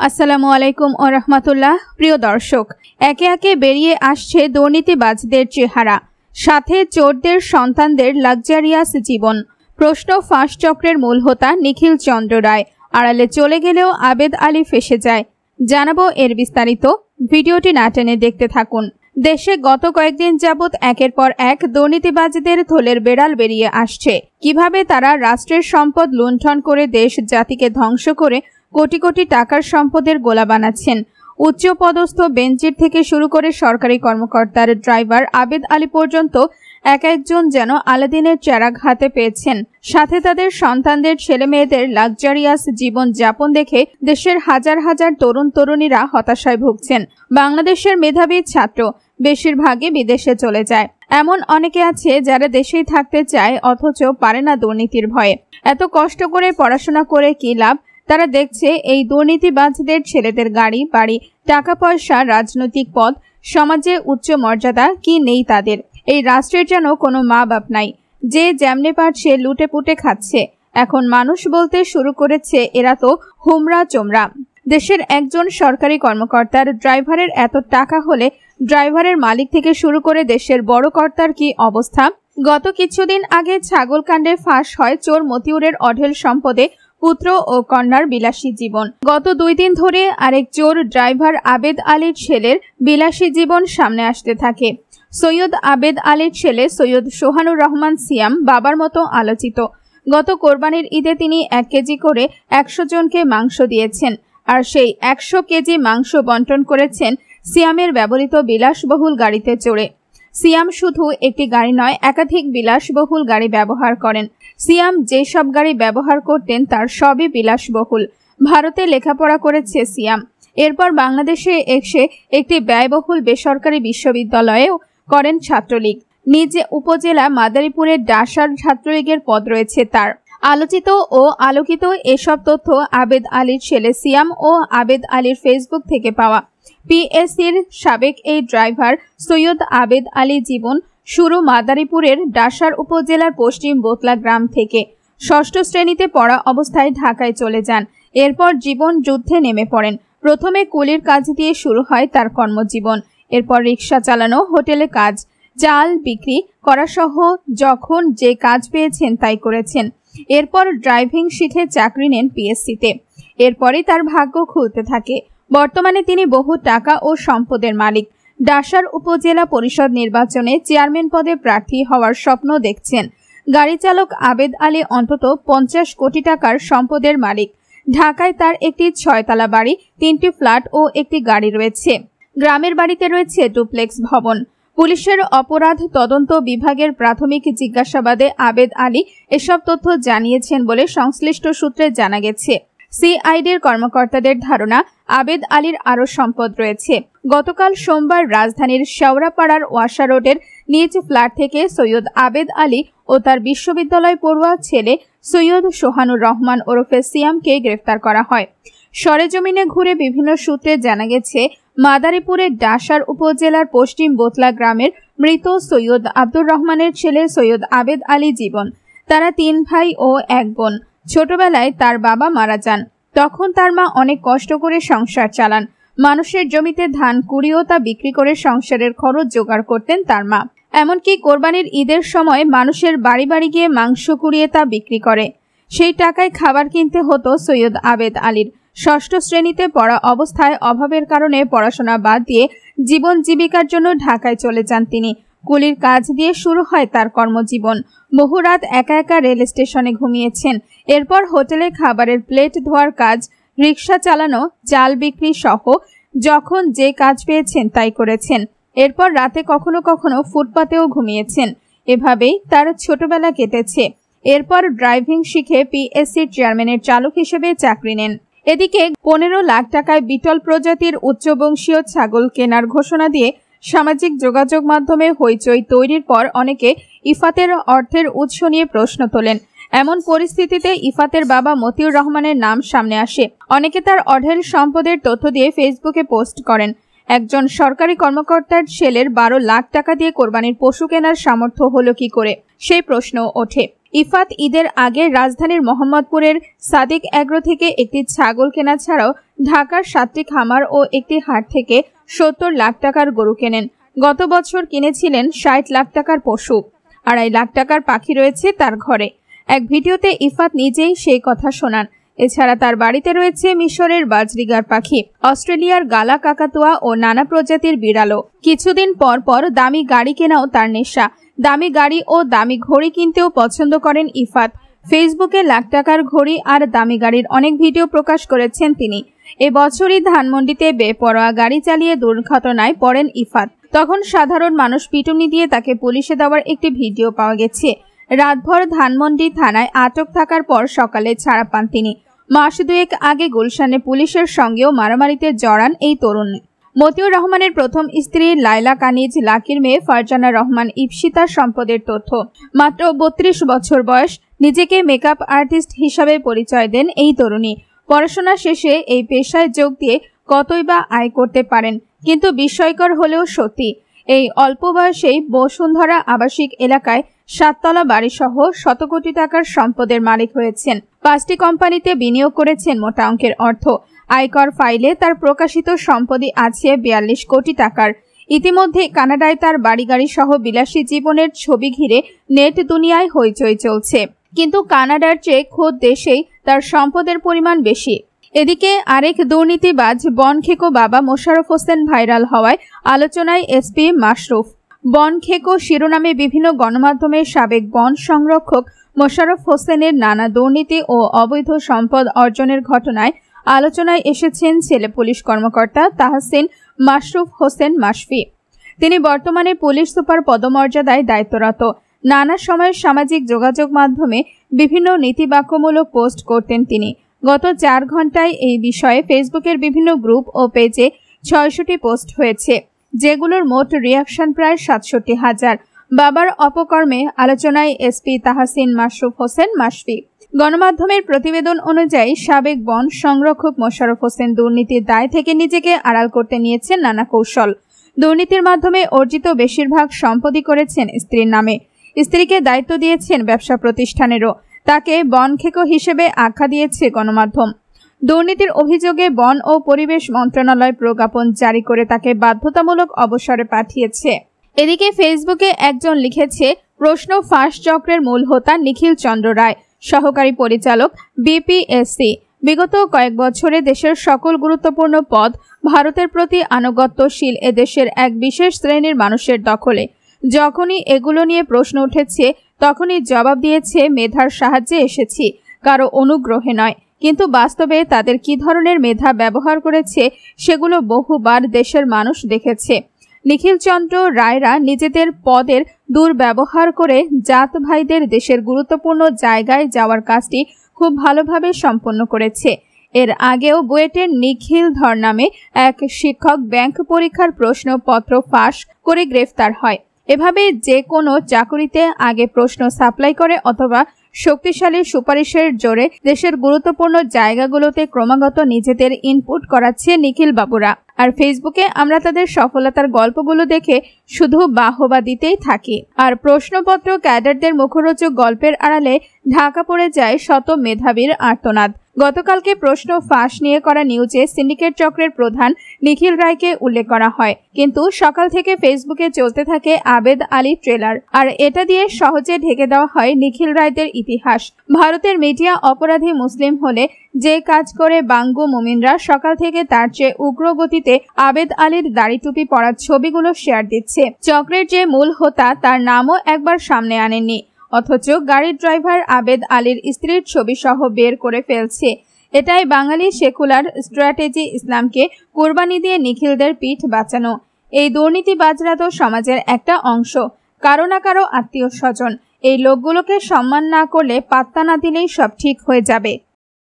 আসসালামু আলাইকুম ও রহমতুল্লাহ। প্রিয় দর্শক, একে একে বেরিয়ে আসছে দুর্নীতিবাজদের চেহারা, সাথে চোরদের সন্তানদের লাক্সারিয়াস জীবন। প্রশ্ন ফাঁস চক্রের মূল হোতা নিখিল চন্দ্র রায় আড়ালে চলে গেলেও আবেদ আলী ফেঁসে যায়। জানাবো এর বিস্তারিত, ভিডিওটি না টেনে দেখতে থাকুন। দেশে গত কয়েকদিন যাবৎ একের পর এক দুর্নীতিবাজদের থলের বেড়াল বেরিয়ে আসছে। কিভাবে তারা রাষ্ট্রের সম্পদ লুণ্ঠন করে দেশ জাতিকে ধ্বংস করে কোটি কোটি টাকার সম্পদের গোলা বানাচ্ছেন। উচ্চপদস্থ বেঞ্চির থেকে শুরু করে সরকারি কর্মকর্তার ড্রাইভার আবেদ আলী পর্যন্ত এক একজন যেন আলাদিনের চেরাগ হাতে পেয়েছেন। সাথে তাদের সন্তানদের ছেলে মেয়েদের লাক্সারিয়াস জীবন যাপন দেখে দেশের হাজার হাজার তরুণ তরুণীরা হতাশায় ভুগছেন। বাংলাদেশের মেধাবী ছাত্র বেশিরভাগই বিদেশে চলে যায়। এমন অনেকে আছে যারা দেশেই থাকতে চায় অথচ পারে না দুর্নীতির ভয়ে। এত কষ্ট করে পড়াশোনা করে কি লাভ? তারা দেখছে এই দুর্নীতিবাজদের ছেলেদের গাড়ি বাড়ি, টাকা পয়সা, রাজনৈতিক পদ, সমাজে উচ্চ মর্যাদা কি নেই তাদের। এই রাষ্ট্রের যেন কোনো মা বাপ নাই, যে যেমনে পারছে লুটে পুটে খাচ্ছে। এখন মানুষ বলতে শুরু করেছে এরা তো হুমরা চোমরা। দেশের একজন সরকারি কর্মকর্তার ড্রাইভারের এত টাকা হলে ড্রাইভারের মালিক থেকে শুরু করে দেশের বড় কর্তার কি অবস্থা? গত কিছুদিন আগে ছাগলকাণ্ডে ফাঁস হয় চোর মতিউরের অঢেল সম্পদে পুত্র ও কন্যার বিলাসী জীবন। গত 2 দিন ধরে আরেক চোর ড্রাইভার আবেদ আলীর ছেলের বিলাসী জীবন সামনে আসতে থাকে। সৈয়দ আবেদ আলীর ছেলে সৈয়দ সোহানুর রহমান সিয়াম বাবার মতো আলোচিত। গত কোরবানির ঈদে তিনি 1 কেজি করে 100 জনকে মাংস দিয়েছেন, আর সেই 100 কেজি মাংস বন্টন করেছেন সিয়ামের ব্যবহৃত বিলাসবহুল গাড়িতে চড়ে। সিয়াম শুধু একটি গাড়ি নয়, একাধিক বিলাসবহুল গাড়ি ব্যবহার করেন। সিয়াম যেসব গাড়ি ব্যবহার করতেন তার সবই বিলাসবহুল। ভারতে লেখাপড়া করেছে সিয়াম। এরপর বাংলাদেশে এসে একটি ব্যয়বহুল বেসরকারি বিশ্ববিদ্যালয়েও করেন ছাত্রলীগ। নিজ উপজেলা মাদারীপুরের ডাসার ছাত্রলীগের পদ রয়েছে তার। আলোচিত ও আলোকিত এসব তথ্য আবেদ আলীর ছেলে সিয়াম ও আবেদ আলীর ফেসবুক থেকে পাওয়া। পিএসসির সাবেক এই ড্রাইভার সৈয়দ আবেদ আলী জীবন শুরু মাদারীপুরের ডাসার উপজেলার পশ্চিম বোতলা গ্রাম থেকে। 6ষ্ঠ শ্রেণীতে পড়া অবস্থায় ঢাকায় চলে যান। এরপর জীবন যুদ্ধে নেমে পড়েন। প্রথমে কুলির কাজ দিয়ে শুরু হয় তার কর্মজীবন। এরপর রিক্সা চালানো, হোটেলে কাজ, চাল বিক্রি করা সহ যখন যে কাজ পেয়েছেন তাই করেছেন। এরপর ড্রাইভিং শিখে চাকরি নেন পিএসসিতে। এরপরই তার ভাগ্য খুলতে থাকে। বর্তমানে তিনি বহু টাকা ও সম্পদের মালিক। ডাসার উপজেলা পরিষদ নির্বাচনে চেয়ারম্যান পদে প্রার্থী হওয়ার স্বপ্ন দেখছেন। গাড়ি চালক আবেদ আলী অন্তত 50 কোটি টাকার সম্পদের মালিক। ঢাকায় তার একটি 6 তলা বাড়ি, 3টি ফ্ল্যাট ও একটি গাড়ি রয়েছে। গ্রামের বাড়িতে রয়েছে ডুপ্লেক্স ভবন। পুলিশের অপরাধ তদন্ত বিভাগের প্রাথমিক জিজ্ঞাসাবাদে আবেদ আলী এসব তথ্য জানিয়েছেন বলে সংশ্লিষ্ট সূত্রে জানা গেছে। সিআইডির কর্মকর্তাদের ধারণা আবেদ আলীর আরও সম্পদ রয়েছে। গতকাল সোমবার রাজধানীর শেওড়াপাড়ার ওয়াসা রোডের নিজ ফ্ল্যাট থেকে সৈয়দ আবেদ আলী ও তার বিশ্ববিদ্যালয় পড়ুয়া ছেলে সৈয়দ সোহানুর রহমান ওরফে সিয়ামকে গ্রেফতার করা হয়। সরেজমিনে ঘুরে বিভিন্ন সূত্রে জানা গেছে, মাদারীপুরের ডাসার উপজেলার পশ্চিম বোতলা গ্রামের মৃত সৈয়দ আব্দুর রহমানের ছেলে সৈয়দ আবেদ আলী জীবন। তারা 3 ভাই ও 1 বোন। ছোটবেলায় তার বাবা মারা যান। তখন তার মা অনেক কষ্ট করে সংসার চালান। মানুষের জমিতে ধান কুড়িয়েও তা বিক্রি করে সংসারের খরচ জোগাড় করতেন তার মা। এমনকি কোরবানির ঈদের সময় মানুষের বাড়ি বাড়ি গিয়ে মাংস কুড়িয়ে তা বিক্রি করে। সেই টাকায় খাবার কিনতে হতো সৈয়দ আবেদ আলীর। 6ষ্ঠ শ্রেণীতে পড়া অবস্থায় অভাবের কারণে পড়াশোনা বাদ দিয়ে জীবন জীবিকার জন্য ঢাকায় চলে যান তিনি। কুলির কাজ দিয়ে শুরু হয় তার কর্মজীবন। বহু রাত একা একা রেল স্টেশনে ঘুমিয়েছেন। এরপর হোটেলে খাবারের প্লেট ধোয়ার কাজ, রিক্সা চালানো, চাল বিক্রি সহ যখন যে কাজ পেয়েছেন তাই করেছেন। এরপর রাতে কখনো কখনো ফুটপাতেও ঘুমিয়েছেন। এভাবেই তার ছোটবেলা কেটেছে। এরপর ড্রাইভিং শিখে পিএসসির চেয়ারম্যানের চালক হিসেবে চাকরি নেন। এদিকে 15 লাখ টাকায় বিটল প্রজাতির উচ্চবংশীয় ছাগল কেনার ঘোষণা দিয়ে সামাজিক যোগাযোগ মাধ্যমে হইচই তৈরির পর অনেকে ইফাতের অর্থের উৎস নিয়ে প্রশ্ন তোলেন। এমন পরিস্থিতিতে ইফাতের বাবা মতিউর রহমানের নাম সামনে আসে। অনেকে তার অঢেল সম্পদের তথ্য দিয়ে ফেসবুকে পোস্ট করেন। একজন সরকারি কর্মকর্তার ছেলের 12 লাখ টাকা দিয়ে কোরবানির পশু কেনার সামর্থ্য হলো কি করে, সেই প্রশ্ন ওঠে। ইফাত ঈদের আগে রাজধানীর মোহাম্মদপুরের সাদিক এগ্রো থেকে একটি ছাগল কেনা ছাড়াও ঢাকার 7টি খামার ও একটি হাট থেকে 70 লাখ টাকার গরু কেনেন। গত বছর কিনেছিলেন 60 লাখ টাকার পশু। 2.5 লাখ টাকার পাখি রয়েছে তার ঘরে। এক ভিডিওতে ইফাত নিজেই সেই কথা শোনান। এছাড়া তার বাড়িতে রয়েছে মিশরের বাজরিগার পাখি, অস্ট্রেলিয়ার গালা কাকাতুয়া ও নানা প্রজাতির বিড়ালও। কিছুদিন পর পর দামি গাড়ি কেনাও তার নেশা। দামি গাড়ি ও দামি ঘড়ি কিনতেও পছন্দ করেন ইফাত। ফেসবুকে লাখ টাকার ঘড়ি আর দামি গাড়ির অনেক ভিডিও প্রকাশ করেছেন তিনি। এবছরই ধানমন্ডিতে বেপরোয়া গাড়ি চালিয়ে দুর্ঘটনায় পড়েন ইফাত। তখন সাধারণ মানুষ পিটুনি দিয়ে তাকে পুলিশে দেওয়ার একটি ভিডিও পাওয়া গেছে। রাতভর ধানমন্ডি থানায় আটক থাকার পর সকালে ছাড়া পান তিনি। মাস দুয়েক আগে গুলশানে পুলিশের সঙ্গেও মারামারিতে জড়ান এই তরুণ। মতিউর রহমানের প্রথম স্ত্রী লাইলা কানিজ লাকির মেয়ে ফারজানা রহমান ইপসিতার সম্পদের তথ্য। মাত্র 32 বছর বয়স। নিজেকে মেকআপ আর্টিস্ট হিসাবে পরিচয় দেন এই তরুণী। পড়াশোনা শেষে এই পেশায় যোগ দিয়ে কতই বা আয় করতে পারেন, কিন্তু বিস্ময়কর হলেও সত্যি এই অল্প বয়সেই বসুন্ধরা আবাসিক এলাকায় 7 তলা বাড়িসহ শত কোটি টাকার সম্পদের মালিক হয়েছেন। 5টি কোম্পানিতে বিনিয়োগ করেছেন মোটা অঙ্কের অর্থ। আয়কর ফাইলে তার প্রকাশিত সম্পত্তি আছে 42 কোটি টাকার। ইতিমধ্যে কানাডায় তার বাড়িগাড়ি সহ বিলাসী জীবনের ছবি ঘিরে নেট দুনিয়ায় হইচই চলছে। কিন্তু কানাডার চেয়ে খোদ দেশেই তার সম্পদের পরিমাণ বেশি। এদিকে আরেক দুর্নীতিবাজ বনখেকো বাবা মোশাররফ হোসেন ভাইরাল হওয়ায় আলোচনায় এসপি মাশরুফ। বনখেকো শিরোনামে বিভিন্ন গণমাধ্যমের সাবেক বন সংরক্ষক মোশাররফ হোসেনের নানা দুর্নীতি ও অবৈধ সম্পদ অর্জনের ঘটনায় আলোচনায় এসেছেন ছেলে পুলিশ কর্মকর্তা তাহসিন মাশরুফ হোসেন মাশফি। তিনি বর্তমানে পুলিশ সুপার পদমর্যাদায় দায়িত্বরত। নানা সময়ে সামাজিক যোগাযোগ মাধ্যমে বিভিন্ন নীতিবাক্যমূলক পোস্ট করতেন তিনি। গত 4 ঘন্টায় এই বিষয়ে ফেসবুকের বিভিন্ন গ্রুপ ও পেজে 600টি পোস্ট হয়েছে, যেগুলোর মোট রিয়াকশন প্রায় 67,000। বাবার অপকর্মে আলোচনায় এসপি তাহসিন মাশরুফ হোসেন মাশফি। গণমাধ্যমের প্রতিবেদন অনুযায়ী সাবেক বন সংরক্ষক মোশাররফ হোসেন দুর্নীতির দায় থেকে নিজেকে আড়াল করতে নিয়েছেন নানা কৌশল। দুর্নীতির মাধ্যমে অর্জিত বেশিরভাগ সম্পত্তি করেছেন স্ত্রীর নামে। স্ত্রীকে দায়িত্ব দিয়েছেন ব্যবসা প্রতিষ্ঠানেরও। তাকে বনখেকো হিসেবে আখ্যা দিয়েছে গণমাধ্যম। দুর্নীতির অভিযোগে বন ও পরিবেশ মন্ত্রণালয় প্রজ্ঞাপন জারি করে তাকে বাধ্যতামূলক অবসরে পাঠিয়েছে। এদিকে ফেসবুকে একজন লিখেছে, প্রশ্ন ফাঁস চক্রের মূল হোতা নিখিল চন্দ্র রায়, সহকারী পরিচালক বিপিএসসি। বিগত কয়েক বছরে দেশের সকল গুরুত্বপূর্ণ পদ ভারতের প্রতি আনুগত্যশীল এদেশের এক বিশেষ শ্রেণীর মানুষের দখলে। যখনই এগুলো নিয়ে প্রশ্ন উঠেছে তখনই জবাব দিয়েছে মেধার সাহায্যে এসেছি, কারো অনুগ্রহে নয়। কিন্তু বাস্তবে তাদের কি ধরনের মেধা ব্যবহার করেছে সেগুলো বহুবার দেশের মানুষ দেখেছে। নিখিল চন্দ্র রায়রা নিজেদের পদের দুর্ব্যবহার করে জাত ভাইদের দেশের গুরুত্বপূর্ণ জায়গায় যাওয়ার কাজটি খুব ভালোভাবে সম্পন্ন করেছে। এর আগেও বুয়েটের নিখিল ধর নামে এক শিক্ষক ব্যাংক পরীক্ষার প্রশ্নপত্র ফাঁস করে গ্রেফতার হয়। এভাবে যে কোনো চাকুরিতে আগে প্রশ্ন সাপ্লাই করে অথবা শক্তিশালী সুপারিশের জোরে দেশের গুরুত্বপূর্ণ জায়গাগুলোতে ক্রমাগত নিজেদের ইনপুট করাচ্ছে নিখিল বাবুরা। আর ফেসবুকে আমরা তাদের সফলতার গল্পগুলো দেখে শুধু বাহবা দিতেই থাকি। আর প্রশ্নপত্র ক্যাডারদের মুখরোচক গল্পের আড়ালে ঢাকা পড়ে যায় শত মেধাবীর আর্তনাদ। গতকালকে প্রশ্ন ফাঁস নিয়ে করা নিউজে সিন্ডিকেট চক্রের প্রধান নিখিল রায়কে উল্লেখ করা হয়, কিন্তু সকাল থেকে ফেসবুকে চলতে থাকে আবেদ আলী ট্রেলার। আর এটা দিয়ে সহজে ঢেকে দেওয়া হয় নিখিল রায়দের ইতিহাস। ভারতের মিডিয়া অপরাধী মুসলিম হলে যে কাজ করে বাঙ্গু মুমিনরা সকাল থেকে তার চেয়ে উগ্র গতিতে আবেদ আলীর দাড়ি টুপি পরার ছবিগুলো শেয়ার দিচ্ছে। চক্রের যে মূল হোতা তার নামও একবার সামনে আনেননি, অথচ গাড়ির ড্রাইভার আবেদ আলীর স্ত্রীর ছবি সহ বের করে ফেলছে। এটাই বাঙালি সেকুলার স্ট্র্যাটেজি, ইসলামকে কোরবানি দিয়ে নিখিলদের পিঠ বাঁচানো। এই দুর্নীতিবাজরা তো সমাজের একটা অংশ, কারো না কারো আত্মীয় স্বজন। এই লোকগুলোকে সম্মান না করলে, পাত্তা না দিলেই সব ঠিক হয়ে যাবে।